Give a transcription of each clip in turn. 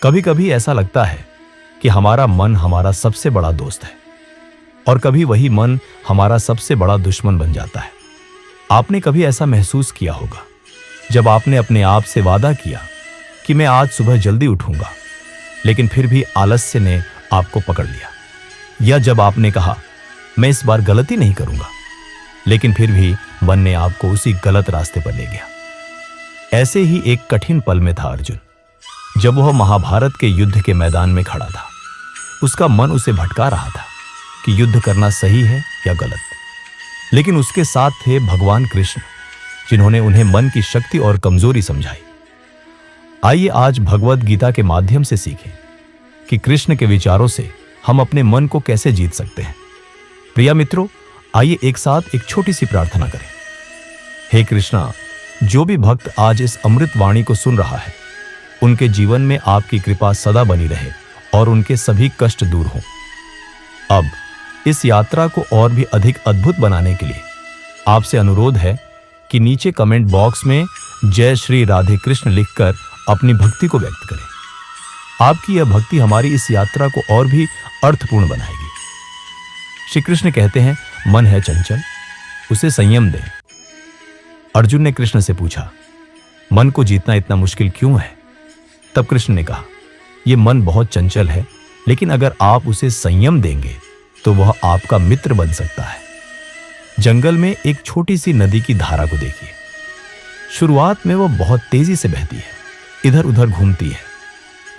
कभी कभी ऐसा लगता है कि हमारा मन हमारा सबसे बड़ा दोस्त है और कभी वही मन हमारा सबसे बड़ा दुश्मन बन जाता है। आपने कभी ऐसा महसूस किया होगा जब आपने अपने आप से वादा किया कि मैं आज सुबह जल्दी उठूंगा, लेकिन फिर भी आलस्य ने आपको पकड़ लिया, या जब आपने कहा मैं इस बार गलती नहीं करूंगा, लेकिन फिर भी मन ने आपको उसी गलत रास्ते पर ले गया। ऐसे ही एक कठिन पल में था अर्जुन, जब वह महाभारत के युद्ध के मैदान में खड़ा था। उसका मन उसे भटका रहा था कि युद्ध करना सही है या गलत, लेकिन उसके साथ थे भगवान कृष्ण, जिन्होंने उन्हें मन की शक्ति और कमजोरी समझाई। आइए आज भगवद गीता के माध्यम से सीखें कि कृष्ण के विचारों से हम अपने मन को कैसे जीत सकते हैं। प्रिय मित्रों, आइए एक साथ एक छोटी सी प्रार्थना करें। हे कृष्णा, जो भी भक्त आज इस अमृत वाणी को सुन रहा है, उनके जीवन में आपकी कृपा सदा बनी रहे और उनके सभी कष्ट दूर हों। अब इस यात्रा को और भी अधिक अद्भुत बनाने के लिए आपसे अनुरोध है कि नीचे कमेंट बॉक्स में जय श्री राधे कृष्ण लिखकर अपनी भक्ति को व्यक्त करें। आपकी यह भक्ति हमारी इस यात्रा को और भी अर्थपूर्ण बनाएगी। श्री कृष्ण कहते हैं, मन है चंचल, उसे संयम दें। अर्जुन ने कृष्ण से पूछा, मन को जीतना इतना मुश्किल क्यों है? तब कृष्ण ने कहा, यह मन बहुत चंचल है, लेकिन अगर आप उसे संयम देंगे तो वह आपका मित्र बन सकता है। जंगल में एक छोटी सी नदी की धारा को देखिए। शुरुआत में वह बहुत तेजी से बहती है, इधर उधर घूमती है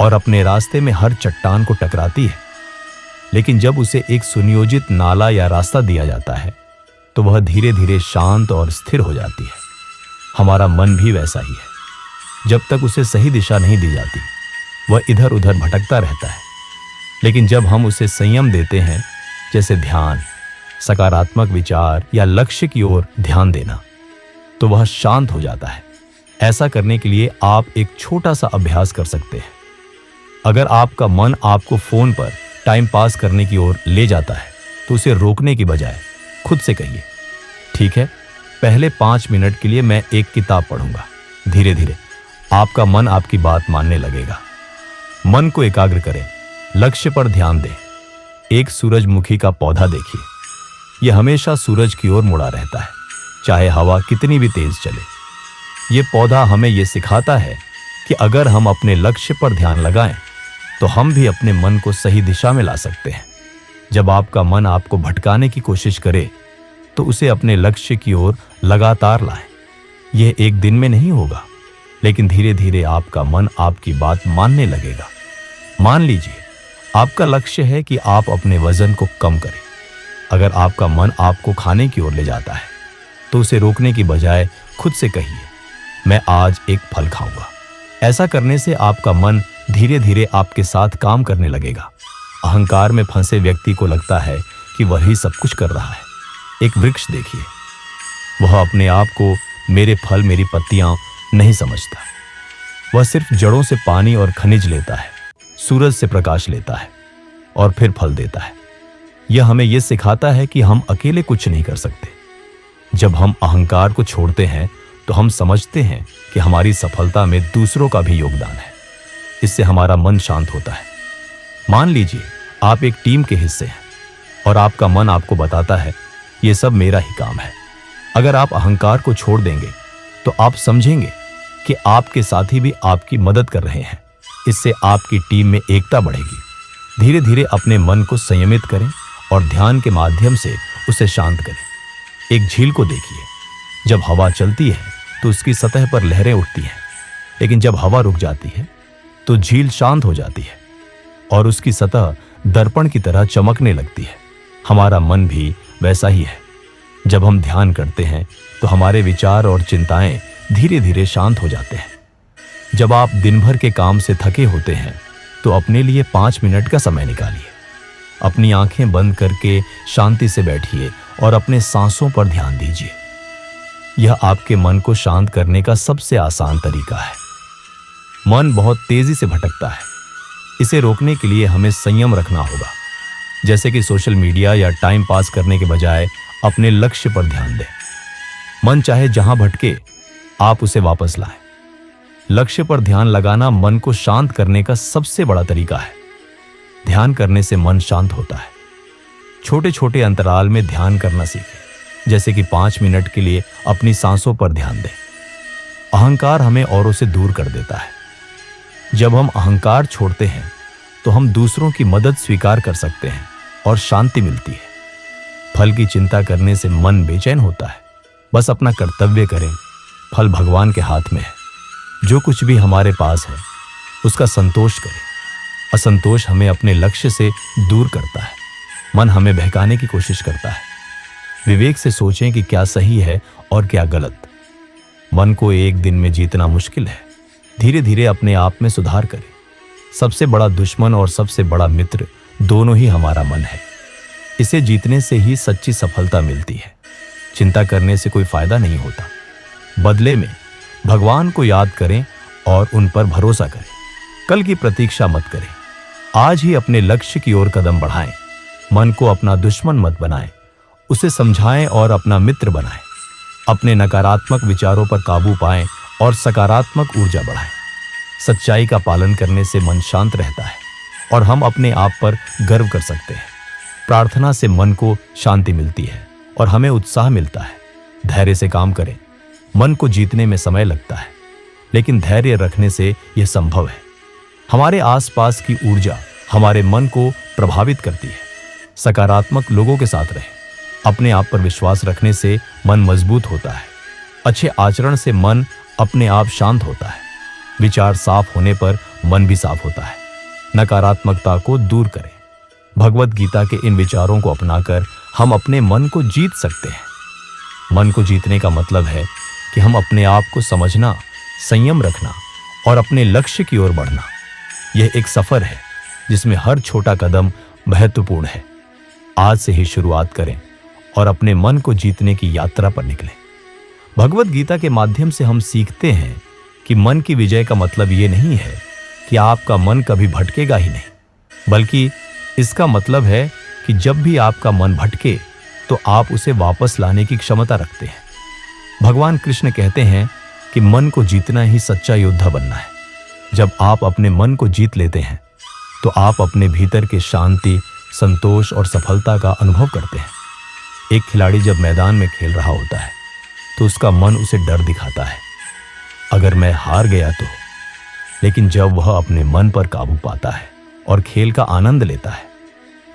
और अपने रास्ते में हर चट्टान को टकराती है, लेकिन जब उसे एक सुनियोजित नाला या रास्ता दिया जाता है तो वह धीरे धीरे शांत और स्थिर हो जाती है। हमारा मन भी वैसा ही है। जब तक उसे सही दिशा नहीं दी जाती, वह इधर उधर भटकता रहता है, लेकिन जब हम उसे संयम देते हैं, जैसे ध्यान, सकारात्मक विचार या लक्ष्य की ओर ध्यान देना, तो वह शांत हो जाता है। ऐसा करने के लिए आप एक छोटा सा अभ्यास कर सकते हैं। अगर आपका मन आपको फोन पर टाइम पास करने की ओर ले जाता है, तो उसे रोकने की बजाय खुद से कहिए, ठीक है, पहले 5 मिनट के लिए मैं एक किताब पढ़ूंगा। धीरे धीरे आपका मन आपकी बात मानने लगेगा। मन को एकाग्र करें, लक्ष्य पर ध्यान दें। एक सूरजमुखी का पौधा देखिए, यह हमेशा सूरज की ओर मुड़ा रहता है, चाहे हवा कितनी भी तेज चले। यह पौधा हमें यह सिखाता है कि अगर हम अपने लक्ष्य पर ध्यान लगाएं, तो हम भी अपने मन को सही दिशा में ला सकते हैं। जब आपका मन आपको भटकाने की कोशिश करे, तो उसे अपने लक्ष्य की ओर लगातार लाएं। यह एक दिन में नहीं होगा, लेकिन धीरे धीरे आपका मन आपकी बात मानने लगेगा। मान लीजिए आपका लक्ष्य है कि आप अपने वजन को कम करें। अगर आपका मन आपको खाने की ओर ले जाता है, तो उसे रोकने की बजाय खुद से कहिए, मैं आज एक फल खाऊंगा। ऐसा करने से आपका मन धीरे धीरे आपके साथ काम करने लगेगा। अहंकार में फंसे व्यक्ति को लगता है कि वह ही सब कुछ कर रहा है। एक वृक्ष देखिए, वह अपने आप को मेरे फल मेरी पत्तियां नहीं समझता। वह सिर्फ जड़ों से पानी और खनिज लेता है, सूरज से प्रकाश लेता है और फिर फल देता है। यह हमें यह सिखाता है कि हम अकेले कुछ नहीं कर सकते। जब हम अहंकार को छोड़ते हैं, तो हम समझते हैं कि हमारी सफलता में दूसरों का भी योगदान है। इससे हमारा मन शांत होता है। मान लीजिए आप एक टीम के हिस्से हैं और आपका मन आपको बताता है, यह सब मेरा ही काम है। अगर आप अहंकार को छोड़ देंगे, तो आप समझेंगे कि आपके साथी भी आपकी मदद कर रहे हैं। इससे आपकी टीम में एकता बढ़ेगी। धीरे धीरे अपने मन को संयमित करें और ध्यान के माध्यम से उसे शांत करें। एक झील को देखिए, जब हवा चलती है तो उसकी सतह पर लहरें उठती हैं, लेकिन जब हवा रुक जाती है तो झील शांत हो जाती है और उसकी सतह दर्पण की तरह चमकने लगती है। हमारा मन भी वैसा ही है। जब हम ध्यान करते हैं, तो हमारे विचार और चिंताएं धीरे धीरे शांत हो जाते हैं। जब आप दिन भर के काम से थके होते हैं, तो अपने लिए 5 मिनट का समय निकालिए। अपनी आंखें बंद करके शांति से बैठिए और अपने सांसों पर ध्यान दीजिए। यह आपके मन को शांत करने का सबसे आसान तरीका है। मन बहुत तेजी से भटकता है। इसे रोकने के लिए हमें संयम रखना होगा, जैसे कि सोशल मीडिया या टाइम पास करने के बजाय अपने लक्ष्य पर ध्यान दें। मन चाहे जहां भटके, आप उसे वापस लाएं। लक्ष्य पर ध्यान लगाना मन को शांत करने का सबसे बड़ा तरीका है। ध्यान करने से मन शांत होता है। छोटे छोटे अंतराल में ध्यान करना सीखें, जैसे कि 5 मिनट के लिए अपनी सांसों पर ध्यान दें। अहंकार हमें औरों से दूर कर देता है। जब हम अहंकार छोड़ते हैं तो हम दूसरों की मदद स्वीकार कर सकते हैं और शांति मिलती है। फल की चिंता करने से मन बेचैन होता है। बस अपना कर्तव्य करें, फल भगवान के हाथ में है। जो कुछ भी हमारे पास है उसका संतोष करें। असंतोष हमें अपने लक्ष्य से दूर करता है। मन हमें बहकाने की कोशिश करता है। विवेक से सोचें कि क्या सही है और क्या गलत। मन को एक दिन में जीतना मुश्किल है। धीरे धीरे अपने आप में सुधार करें। सबसे बड़ा दुश्मन और सबसे बड़ा मित्र दोनों ही हमारा मन है। इसे जीतने से ही सच्ची सफलता मिलती है। चिंता करने से कोई फायदा नहीं होता। बदले में भगवान को याद करें और उन पर भरोसा करें। कल की प्रतीक्षा मत करें। आज ही अपने लक्ष्य की ओर कदम बढ़ाएं। मन को अपना दुश्मन मत बनाएं, उसे समझाएं और अपना मित्र बनाएं। अपने नकारात्मक विचारों पर काबू पाएं और सकारात्मक ऊर्जा बढ़ाएं। सच्चाई का पालन करने से मन शांत रहता है और हम अपने आप पर गर्व कर सकते हैं। प्रार्थना से मन को शांति मिलती है और हमें उत्साह मिलता है। धैर्य से काम करें। मन को जीतने में समय लगता है, लेकिन धैर्य रखने से यह संभव है। हमारे आसपास की ऊर्जा हमारे मन को प्रभावित करती है। सकारात्मक लोगों के साथ रहें। अपने आप पर विश्वास रखने से मन मजबूत होता है। अच्छे आचरण से मन अपने आप शांत होता है। विचार साफ होने पर मन भी साफ होता है। नकारात्मकता को दूर करें। भगवत गीता के इन विचारों को अपनाकर हम अपने मन को जीत सकते हैं। मन को जीतने का मतलब है कि हम अपने आप को समझना, संयम रखना और अपने लक्ष्य की ओर बढ़ना। यह एक सफर है जिसमें हर छोटा कदम महत्वपूर्ण है। आज से ही शुरुआत करें और अपने मन को जीतने की यात्रा पर निकलें। भगवत गीता के माध्यम से हम सीखते हैं कि मन की विजय का मतलब ये नहीं है कि आपका मन कभी भटकेगा ही नहीं, बल्कि इसका मतलब है कि जब भी आपका मन भटके तो आप उसे वापस लाने की क्षमता रखते हैं। भगवान कृष्ण कहते हैं कि मन को जीतना ही सच्चा योद्धा बनना है। जब आप अपने मन को जीत लेते हैं तो आप अपने भीतर के शांति, संतोष और सफलता का अनुभव करते हैं। एक खिलाड़ी जब मैदान में खेल रहा होता है तो उसका मन उसे डर दिखाता है, अगर मैं हार गया तो। लेकिन जब वह अपने मन पर काबू पाता है और खेल का आनंद लेता है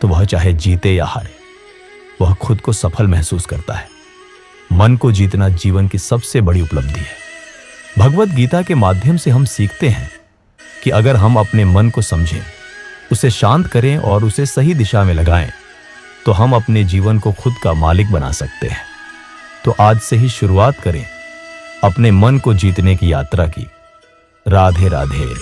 तो वह चाहे जीते या हारे, वह खुद को सफल महसूस करता है। मन को जीतना जीवन की सबसे बड़ी उपलब्धि है। भगवत गीता के माध्यम से हम सीखते हैं कि अगर हम अपने मन को समझें, उसे शांत करें और उसे सही दिशा में लगाएं, तो हम अपने जीवन को खुद का मालिक बना सकते हैं। तो आज से ही शुरुआत करें अपने मन को जीतने की यात्रा की। राधे राधे।